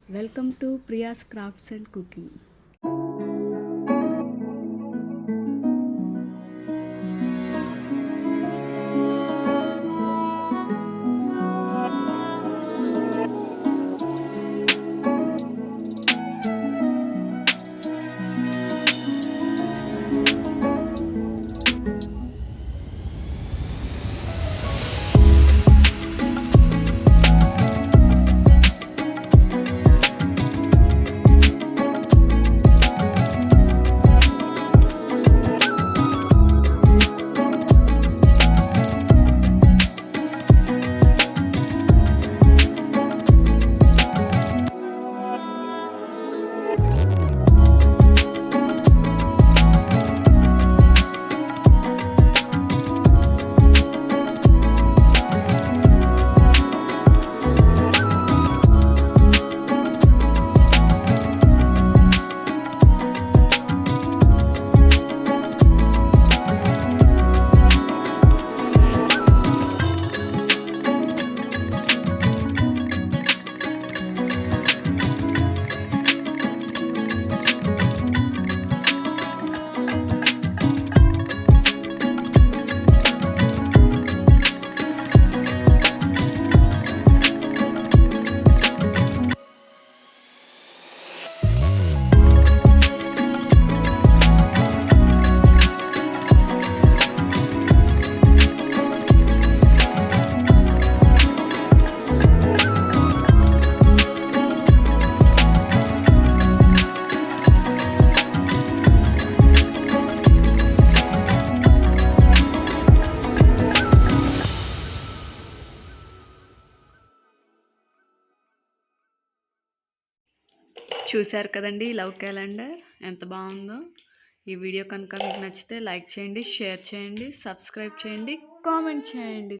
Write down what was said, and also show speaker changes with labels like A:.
A: Welcome to Priya's Crafts and Cooking. చూశారు కదండి love calendar ఎంత బాగుందో. ఈ వీడియో కనుక మీకు నచ్చితే లైక్ చేయండి, షేర్ చేయండి, సబ్స్క్రైబ్ చేయండి, కామెంట్ చేయండి.